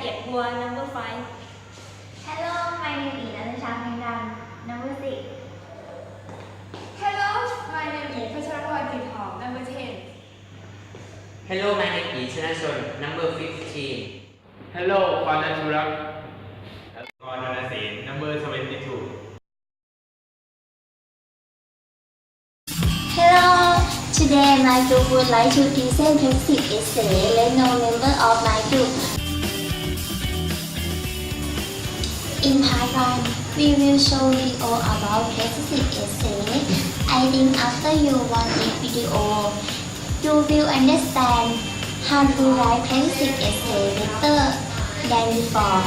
เหยียบบัว number 5 Hello, my name is Anusha Phengdan, number 6. Hello, my name is Pacharapal Thithom, number 10. Hello, my name is Chanachon, number 15. Hello, Father Churak. Kornanasen, number 72. Hello, today my group would like to present basic essay. Let no member of my group. In part 1, we will show video about basic essay. I think after you watch this video, you will understand how to write basic essay better than before.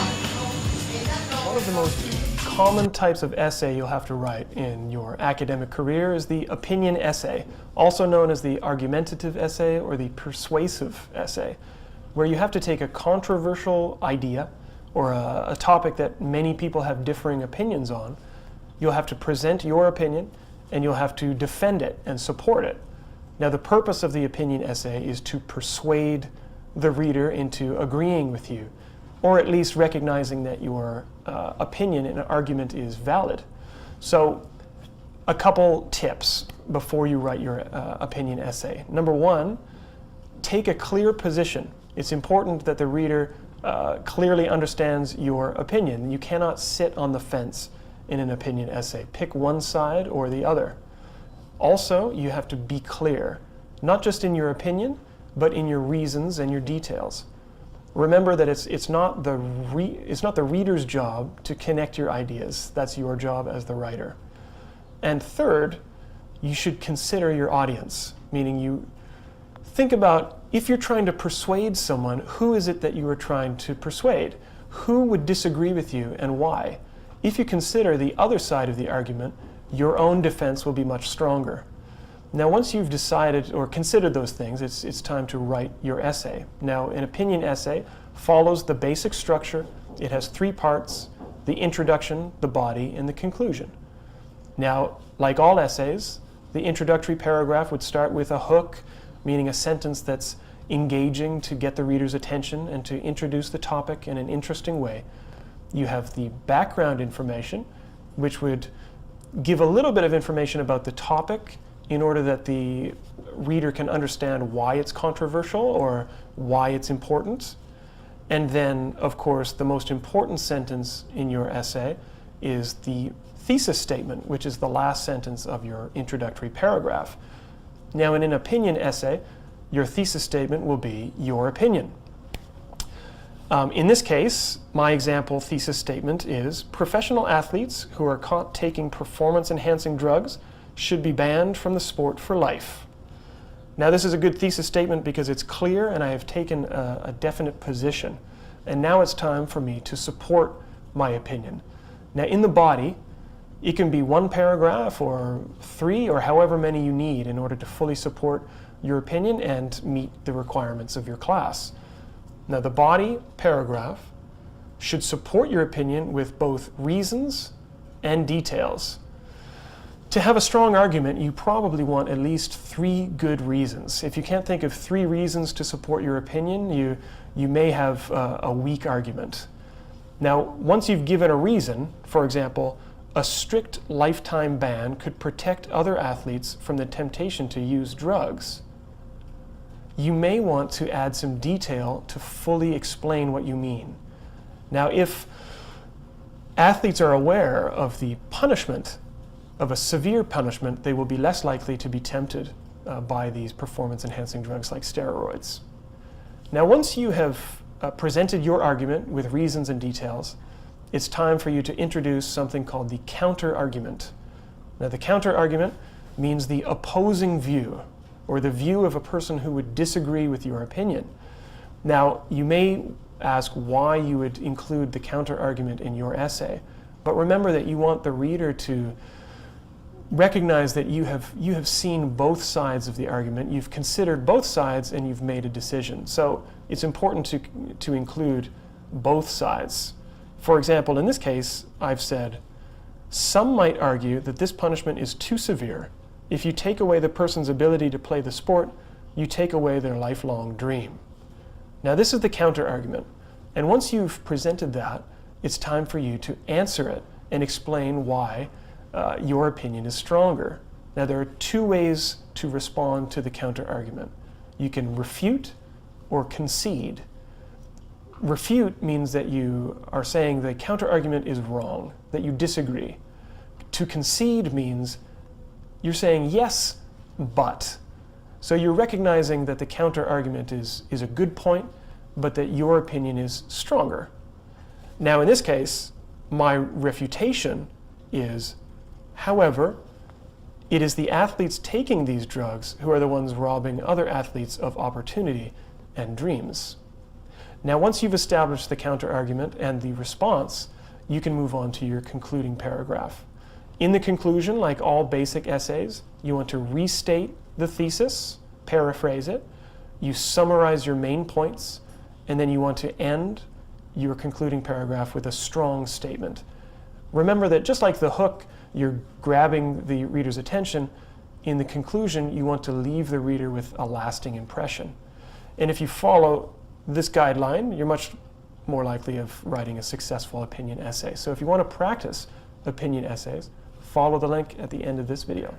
One of the most common types of essay you'll have to write in your academic career is the opinion essay, also known as the argumentative essay or the persuasive essay, where you have to take a controversial idea or a topic that many people have differing opinions on. You'll have to present your opinion and you'll have to defend it and support it. Now, the purpose of the opinion essay is to persuade the reader into agreeing with you, or at least recognizing that your opinion and argument is valid. So, a couple tips before you write your opinion essay. Number one, take a clear position. It's important that the reader clearly understands your opinion. You cannot sit on the fence in an opinion essay. Pick one side or the other. Also, you have to be clear, not just in your opinion, but in your reasons and your details. Remember that it's not the reader's job to connect your ideas. That's your job as the writer. And third, you should consider your audience, meaning you think about, if you're trying to persuade someone, who is it that you are trying to persuade? Who would disagree with you and why? If you consider the other side of the argument, your own defense will be much stronger. Now, once you've decided or considered those things, it's time to write your essay. Now, an opinion essay follows the basic structure. It has 3 parts: the introduction, the body, and the conclusion. Now, like all essays, the introductory paragraph would start with a hook, meaning a sentence that's engaging to get the reader's attention and to introduce the topic in an interesting way. You have the background information, which would give a little bit of information about the topic in order that the reader can understand why it's controversial or why it's important. And then, of course, the most important sentence in your essay is the thesis statement, which is the last sentence of your introductory paragraph. Now, in an opinion essay, your thesis statement will be your opinion. In this case, my example thesis statement is: professional athletes who are caught taking performance-enhancing drugs should be banned from the sport for life. Now, this is a good thesis statement because it's clear and I have taken a definite position. And now it's time for me to support my opinion. Now, in the body, it can be 1 paragraph or 3 or however many you need in order to fully support your opinion and meet the requirements of your class. Now, the body paragraph should support your opinion with both reasons and details. To have a strong argument, you probably want at least 3 good reasons. If you can't think of 3 reasons to support your opinion, you may have a weak argument. Now, once you've given a reason, for example, a strict lifetime ban could protect other athletes from the temptation to use drugs, you may want to add some detail to fully explain what you mean. Now, if athletes are aware of the punishment, of a severe punishment, they will be less likely to be tempted by these performance-enhancing drugs like steroids. Now, once you have presented your argument with reasons and details, it's time for you to introduce something called the counter-argument. Now, the counter-argument means the opposing view, or the view of a person who would disagree with your opinion. Now, you may ask why you would include the counter-argument in your essay, but remember that you want the reader to recognize that you have seen both sides of the argument, you've considered both sides, and you've made a decision. So it's important to include both sides. For example, in this case, I've said, some might argue that this punishment is too severe. If you take away the person's ability to play the sport, you take away their lifelong dream. Now, this is the counter-argument. And once you've presented that, it's time for you to answer it and explain why your opinion is stronger. Now, there are two ways to respond to the counter-argument. You can refute or concede. Refute means that you are saying the counter-argument is wrong, that you disagree. To concede means you're saying yes, but. So you're recognizing that the counter-argument is a good point, but that your opinion is stronger. Now, in this case, my refutation is, however, it is the athletes taking these drugs who are the ones robbing other athletes of opportunity and dreams. Now, once you've established the counter-argument and the response, you can move on to your concluding paragraph. In the conclusion, like all basic essays, you want to restate the thesis, paraphrase it, you summarize your main points, and then you want to end your concluding paragraph with a strong statement. Remember that just like the hook, you're grabbing the reader's attention, in the conclusion, you want to leave the reader with a lasting impression. And if you follow this guideline, you're much more likely of writing a successful opinion essay. So if you want to practice opinion essays, follow the link at the end of this video.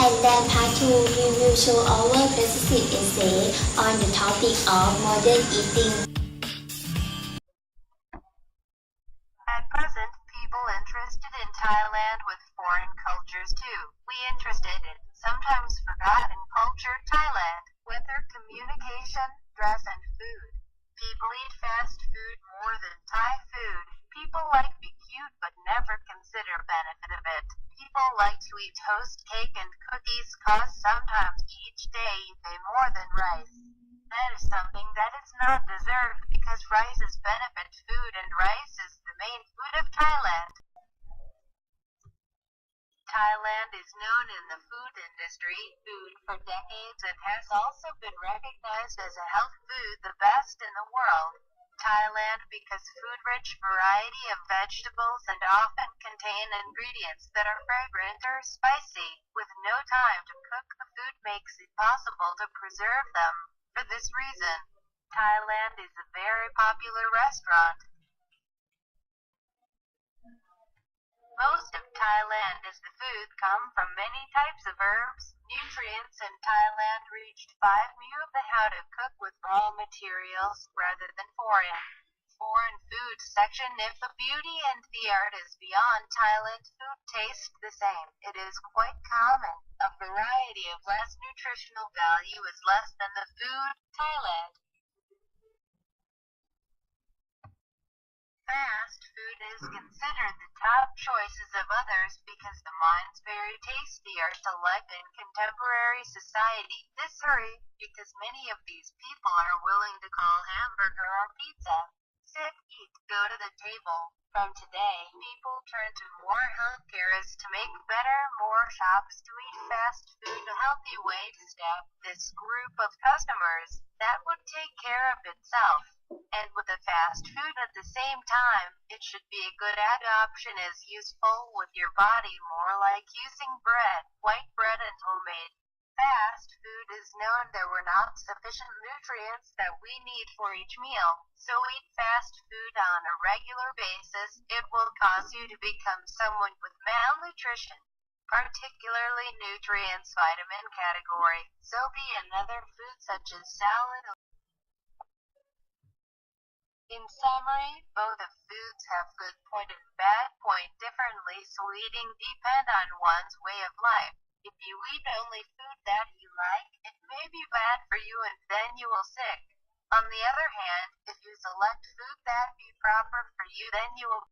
And then part 2, we will show our persuasive essay on the topic of modern eating. At present, people interested in Thailand with foreign cultures too. We interested in sometimes forgotten culture Thailand, weather, communication, dress and food. People eat fast food more than Thai food. People like be cute but never consider benefit of it. People like to eat toast, cake and cookies cause sometimes each day they more than rice. That is something that is not deserved because rice is benefit food and rice is the main food of Thailand. Thailand is known in the food industry, food for decades, and has also been recognized as a health food the best in the world. Thailand because food-rich variety of vegetables and often contain ingredients that are fragrant or spicy. With no time to cook the food makes it possible to preserve them. For this reason, Thailand is a very popular restaurant. Most of Thailand is the food come from many types of herbs. Nutrients in Thailand reached 5 mu of the how to cook with raw materials rather than foreign. Foreign food section if the beauty and the art is beyond Thailand, food tastes the same. It is quite common. A variety of less nutritional value is less than the food Thailand. Fast food is considered the top choices of others because the minds very tasty are select in contemporary society. This hurry because many of these people are willing to call hamburger or pizza. Sit, eat, go to the table. From today, people turn to more healthcare as to make better, more shops to eat fast food, a healthy way to staff this group of customers that would take care of itself. And with the fast food at the same time, it should be a good adoption as useful with your body, more like using bread, white bread and homemade. Fast food is known there were not sufficient nutrients that we need for each meal, so eat fast food on a regular basis. It will cause you to become someone with malnutrition, particularly nutrients vitamin category. So be another food such as salad. In summary, both of foods have good point and bad point differently, so eating depends on one's way of life. If you eat only food that you like, it may be bad for you and then you will sick. On the other hand, if you select food that be proper for you, then you will